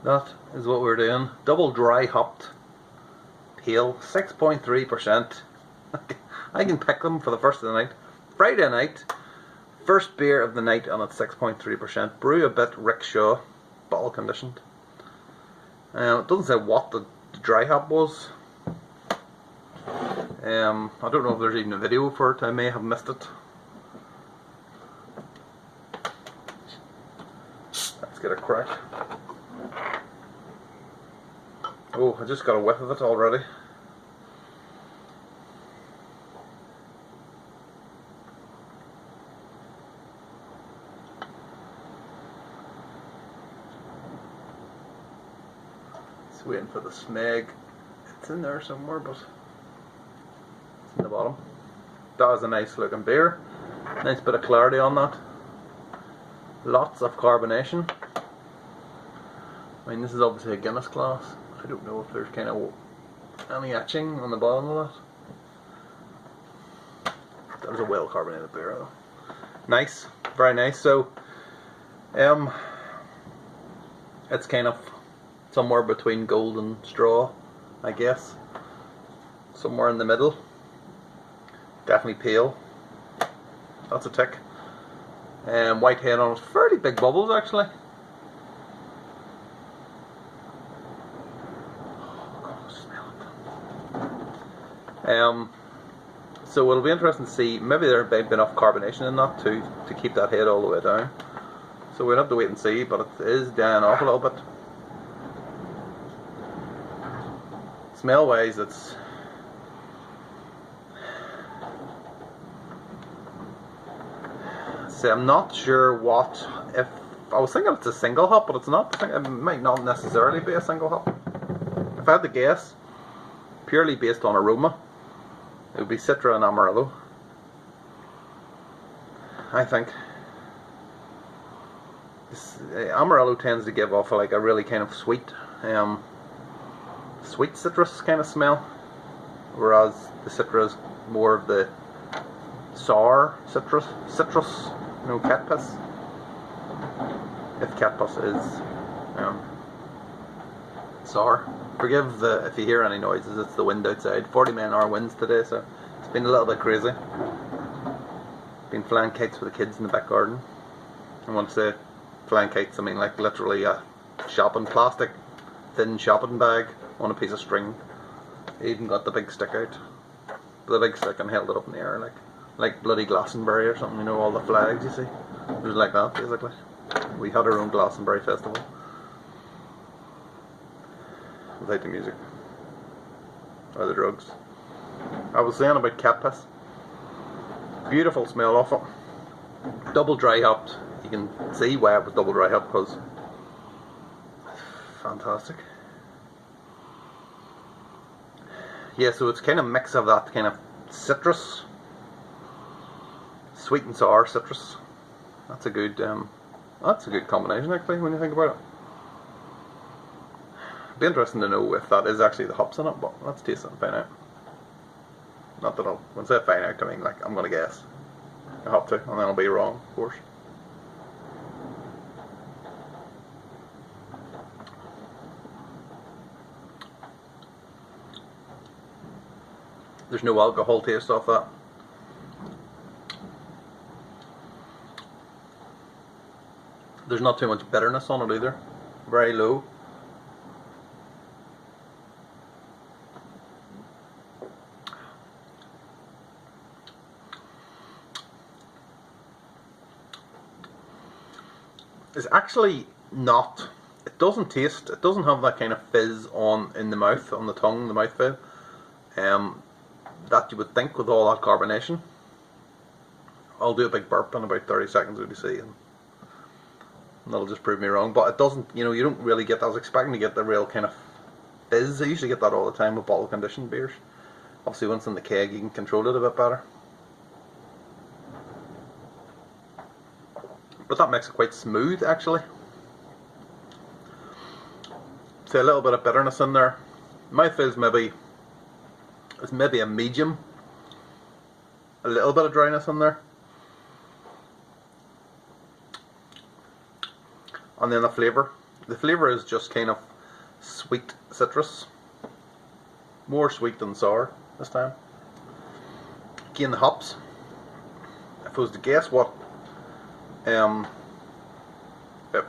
That is what we're doing. Double dry hopped pale, 6.3%. I can pick them for the first of the night. Friday night, first beer of the night, and it's 6.3%. Brew a bit rickshaw, bottle conditioned. It doesn't say what the dry hop was. I don't know if there's even a video for it. I may have missed it. Let's get a crack. Oh, I just got a whiff of it already. Just waiting for the smeg. It's in there somewhere, but it's in the bottom. That was a nice looking beer. Nice bit of clarity on that. Lots of carbonation. I mean, this is obviously a Guinness glass. I don't know if there's kind of any etching on the bottom of that. That was a well carbonated beer though. Nice, very nice. So, it's kind of somewhere between gold and straw, I guess. Somewhere in the middle. Definitely pale. That's a tick. White head on it. Fairly big bubbles actually. So it'll be interesting to see. Maybe there might be enough carbonation in that to keep that head all the way down. So we'll have to wait and see, but it is down off a little bit. Smell wise, it's I'm not sure what. If I was thinking it's a single hop, but it's not. It might not necessarily be a single hop. If I had to guess, purely based on aroma, it would be Citra and Amarillo. I think Amarillo tends to give off like a really kind of sweet citrus kind of smell, whereas the Citra is more of the sour citrus, you know, cat piss. If cat piss is sour. Forgive if you hear any noises, it's the wind outside. 40 mile/hour winds today, so it's been a little bit crazy. Been flying kites with the kids in the back garden. I want to say flying kites, I mean like literally a shopping plastic thin shopping bag on a piece of string. I even got the big stick out. The big stick and held it up in the air like bloody Glastonbury or something, you know, all the flags you see. It was like that basically. We had our own Glastonbury festival. Without the music. Or the drugs. I was saying about cat piss. Beautiful smell off it. Double dry hopped. You can see why it was double dry hopped, because fantastic. Yeah, so it's kind of a mix of that kind of citrus, sweet and sour citrus. That's a good combination actually when you think about it. It'd be interesting to know if that is actually the hops in it, but let's taste it and find out. Not that when I say find out, I mean like I'm gonna guess. I have to, and then I'll be wrong, of course. There's no alcohol taste off that. There's not too much bitterness on it either. Very low. It's actually not. It doesn't taste. It doesn't have that kind of fizz in the mouth, on the tongue, the mouthfeel. That you would think with all that carbonation. I'll do a big burp in about 30 seconds, would you see, and that'll just prove me wrong. But it doesn't. You know, you don't really get. I was expecting to get the real kind of fizz. I usually get that all the time with bottle conditioned beers. Obviously, once in the keg, you can control it a bit better. But that makes it quite smooth, actually. See a little bit of bitterness in there. Mouthfeel's maybe a medium. A little bit of dryness in there. And then the flavour The flavour is just kind of sweet citrus. More sweet than sour this time. Again, the hops. If I was to guess what it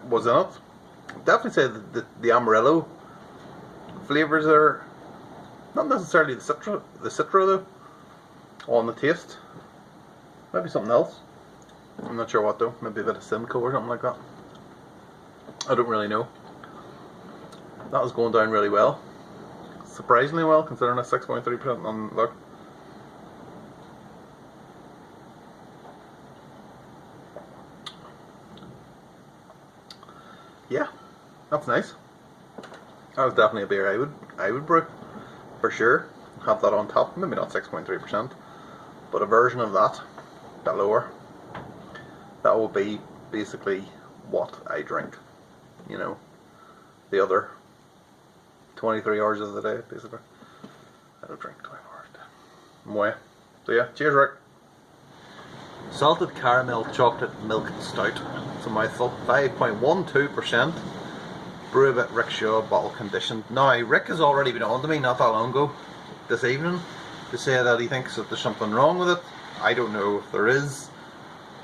was in it, I'd definitely say the Amarillo flavours are not necessarily the Citra though, on the taste. Maybe something else. I'm not sure what though. Maybe a bit of Simcoe or something like that. I don't really know. That was going down really well. Surprisingly well, considering a 6.3% on look. Yeah, that's nice. That was definitely a beer I would brew for sure. Have that on top. Maybe not 6.3%, but a version of that, a bit lower. That will be basically what I drink. You know, the other 23 hours of the day, basically. I don't drink 24 hours a day. Mwah. So yeah, cheers, Rick. Salted caramel chocolate milk stout. It's a mouthful. 5.12%. Brew a bit Rick Shaw, bottle conditioned. Now, Rick has already been on to me not that long ago, this evening, to say that he thinks that there's something wrong with it. I don't know if there is,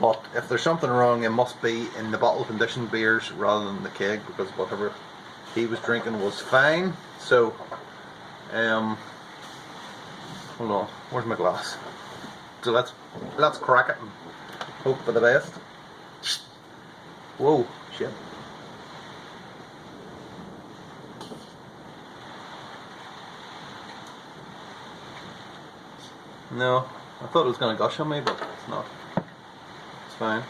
but if there's something wrong, it must be in the bottle conditioned beers rather than the keg, because whatever he was drinking was fine. So, hold on, where's my glass? So let's crack it and hope for the best. Whoa, shit. No, I thought it was going to gush on me, but it's not. It's fine.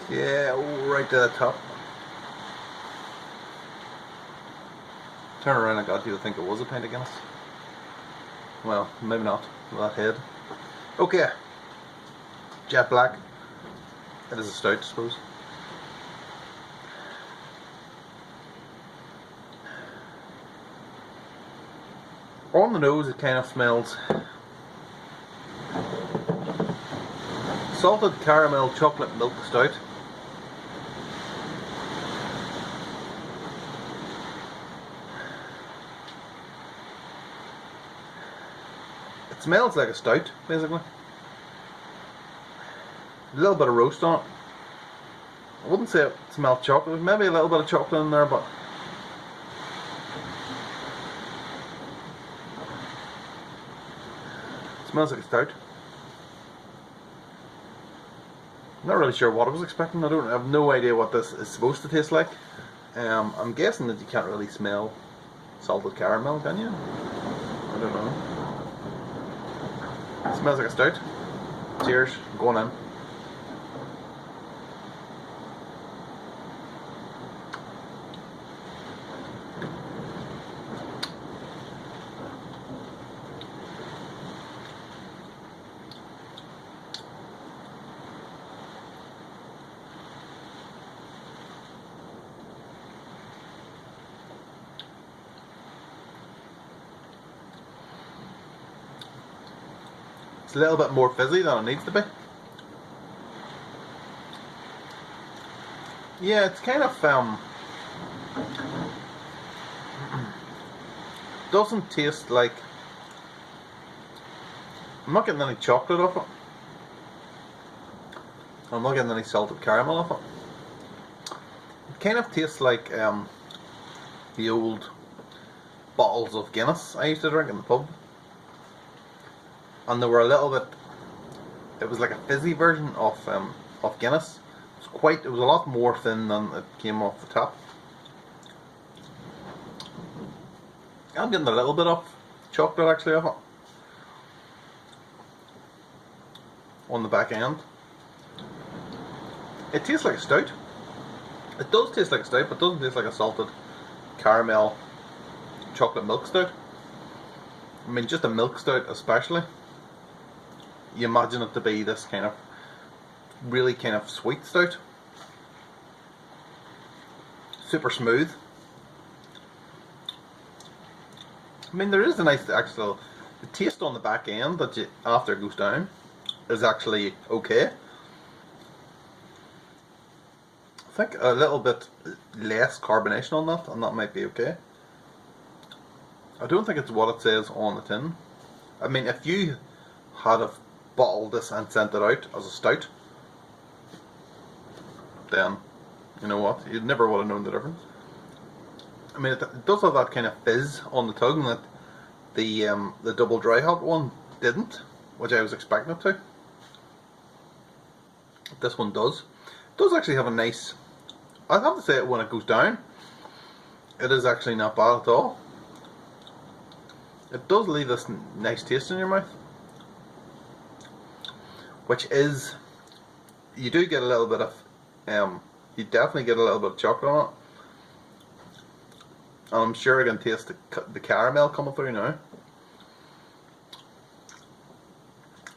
Yeah, right to the top. Turn around and got you to think it was a pint of Guinness. Well, maybe not. With that head. Okay. Jet black. It is a stout, I suppose. On the nose, it kind of smells salted caramel chocolate milk stout. It smells like a stout, basically. A little bit of roast on it. I wouldn't say it smelled chocolate. Maybe a little bit of chocolate in there, but it smells like a stout. I'm not really sure what I was expecting. I have no idea what this is supposed to taste like. I'm guessing that you can't really smell salted caramel, can you? I don't know. It smells like a stout. Cheers. I'm going in. It's a little bit more fizzy than it needs to be. Yeah, it's kind of doesn't taste like, I'm not getting any chocolate off it. I'm not getting any salted caramel off it. It kind of tastes like the old bottles of Guinness I used to drink in the pub. And they were a little bit, it was like a fizzy version of Guinness. It was a lot more thin than it came off the top. I'm getting a little bit of chocolate actually off it. On the back end. It tastes like a stout. It does taste like a stout, but it doesn't taste like a salted caramel chocolate milk stout. I mean, just a milk stout especially. You imagine it to be this kind of really kind of sweet stout. Super smooth. I mean, there is a nice actual the taste on the back end that you, after it goes down is actually okay. I think a little bit less carbonation on that, and that might be okay. I don't think it's what it says on the tin. I mean, if you had have bottled this and sent it out as a stout, then you know what, you'd never would have known the difference. I mean, it does have that kind of fizz on the tongue that the double dry hop one didn't, which I was expecting it to. This one does. It does actually have a nice, I'd have to say, when it goes down, it is actually not bad at all. It does leave this nice taste in your mouth, which is, you do get a little bit of, you definitely get a little bit of chocolate on it. And I'm sure I can taste the caramel coming through now.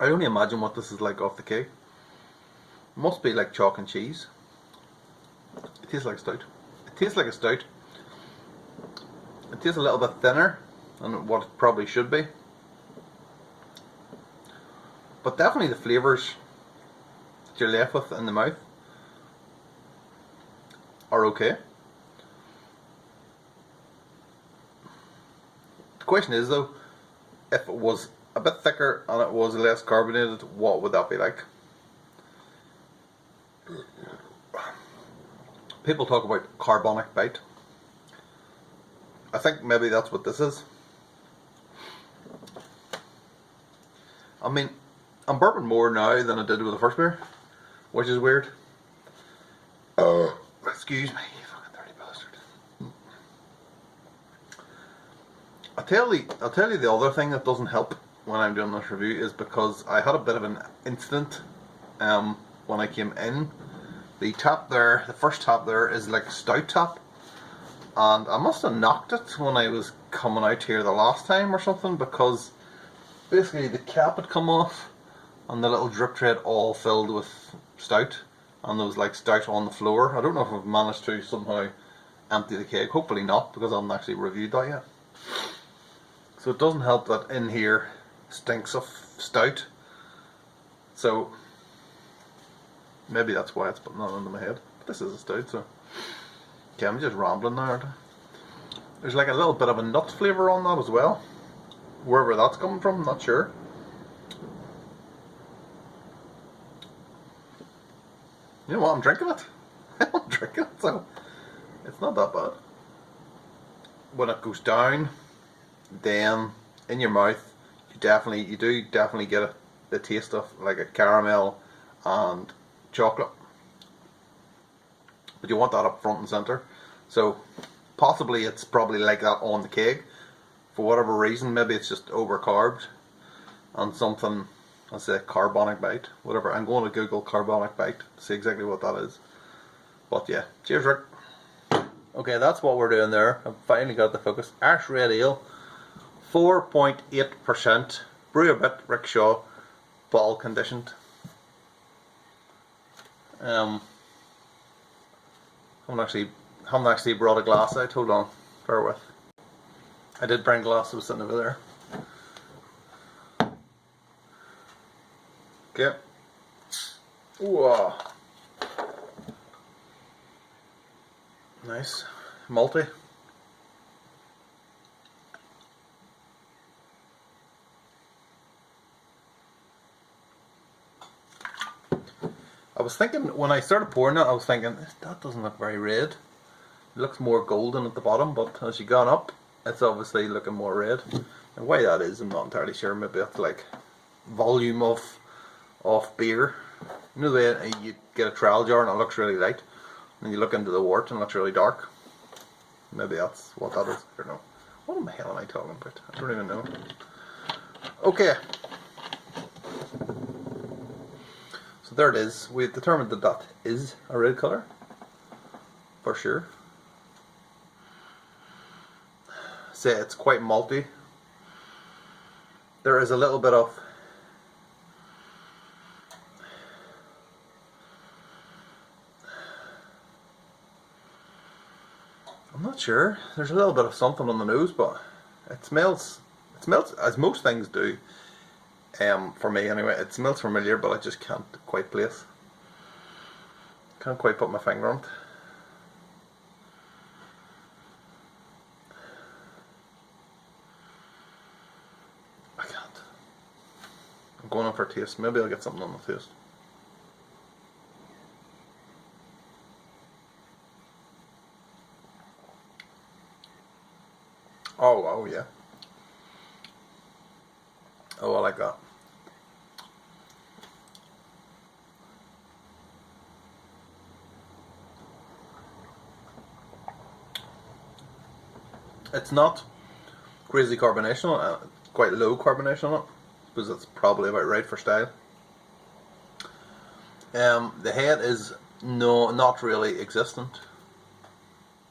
I only imagine what this is like off the cake. It must be like chalk and cheese. It tastes like stout. It tastes like a stout. It tastes a little bit thinner than what it probably should be. But definitely the flavours that you're left with in the mouth are okay. The question is though, if it was a bit thicker and it was less carbonated, what would that be like? People talk about carbonic bite. I think maybe that's what this is. I mean, I'm burping more now than I did with the first beer, which is weird. Oh, excuse me, you fucking dirty bastard. I'll tell you the other thing that doesn't help when I'm doing this review is because I had a bit of an incident when I came in. The tap there, the first tap there is like a stout tap, and I must have knocked it when I was coming out here the last time or something, because basically the cap had come off and the little drip tray all filled with stout, and there was like stout on the floor. I don't know if I've managed to somehow empty the keg, hopefully not, because I haven't actually reviewed that yet. So it doesn't help that in here stinks of stout, so maybe that's why it's putting that into my head. But this is a stout, so okay, I'm just rambling now, aren't I? There's like a little bit of a nut flavour on that as well. Wherever that's coming from, I'm not sure. You know what, I'm drinking it. I'm drinking it, so it's not that bad. When it goes down, then in your mouth, you do definitely get the taste of like a caramel and chocolate. But you want that up front and centre. So possibly it's probably like that on the keg. For whatever reason, maybe it's just over-carbed and something, let's say carbonic bite, whatever. I'm going to Google carbonic bite to see exactly what that is. But yeah, cheers Rick. Okay, that's what we're doing there. I've finally got the focus. Ash Red Ale, 4.8%, brew a bit, Rickshaw, bottle conditioned. Haven't actually brought a glass out, hold on, bear with. I did bring a glass, it was sitting over there. Okay. Ooh. Nice. Malty. I was thinking, when I started pouring it, I was thinking, that doesn't look very red. It looks more golden at the bottom, but as you gone up, it's obviously looking more red. And why that is, I'm not entirely sure. Maybe that's like volume of beer. You know the way you get a trowel jar and it looks really light, and you look into the wort and it looks really dark. Maybe that's what that is. I don't know. What the hell am I talking about? I don't even know. Okay. So there it is. We've determined that that is a red colour. For sure. Say it's quite malty. There is a little bit of I'm not sure. There's a little bit of something on the nose, but It smells as most things do. For me anyway, it smells familiar, but I just can't quite place. Can't quite put my finger on it. I can't. I'm going on for a taste. Maybe I'll get something on the taste. Oh yeah. Oh, I like that. It's not crazy carbonation, quite low carbonation on it, because it's probably about right for style. The head is not really existent,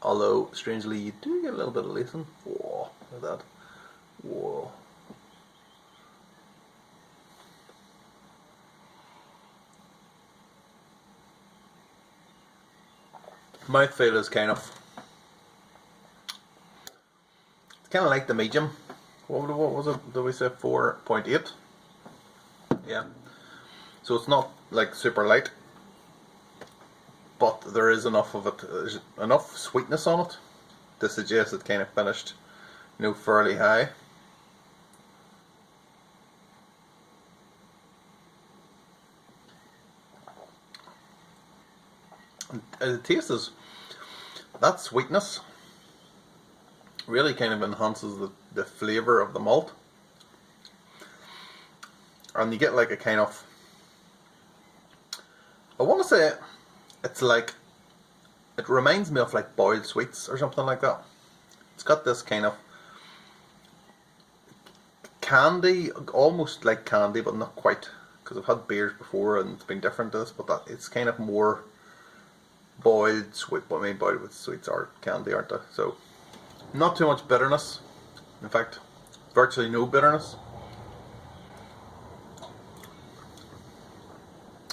although strangely you do get a little bit of lacing. Whoa, look at that. Whoa. Mouthfeel is kind of like the medium. What was it? Did we say 4.8? Yeah. So it's not like super light, but there is enough of it. There's enough sweetness on it to suggest it kind of finished, fairly high. And the taste is that sweetness really kind of enhances the flavour of the malt, and you get like a kind of, I want to say it's like, it reminds me of like boiled sweets or something like that. It's got this kind of candy, almost like candy, but not quite, because I've had beers before and it's been different to this, but it's kind of more boiled sweet. But I mean, boiled with sweets are candy, aren't they? So not too much bitterness. In fact, virtually no bitterness.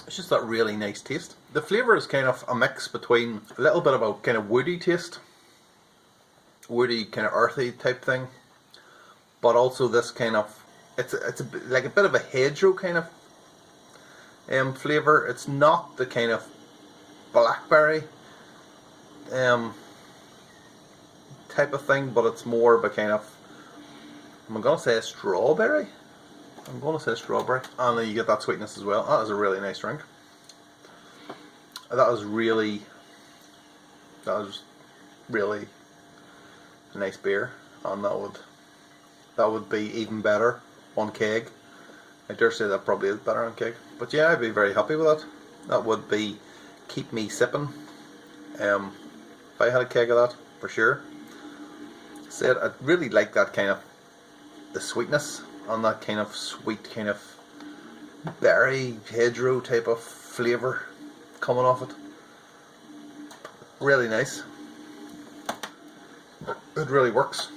It's just that really nice taste. The flavour is kind of a mix between a little bit of a kind of woody taste, woody kind of earthy type thing, but also this kind of, it's like a bit of a hedgerow kind of flavour. It's not the kind of blackberry type of thing, but it's more of a kind of, I'm going to say strawberry. I'm going to say strawberry. And then you get that sweetness as well. That is a really nice drink. That is really a nice beer, and that would be even better on keg. I dare say that probably is better on keg. But yeah, I'd be very happy with that. That would be keep me sipping. If I had a keg of that, for sure. Said I'd really like that kind of, the sweetness and that kind of sweet kind of berry hedgerow type of flavour coming off it. Really nice. It really works.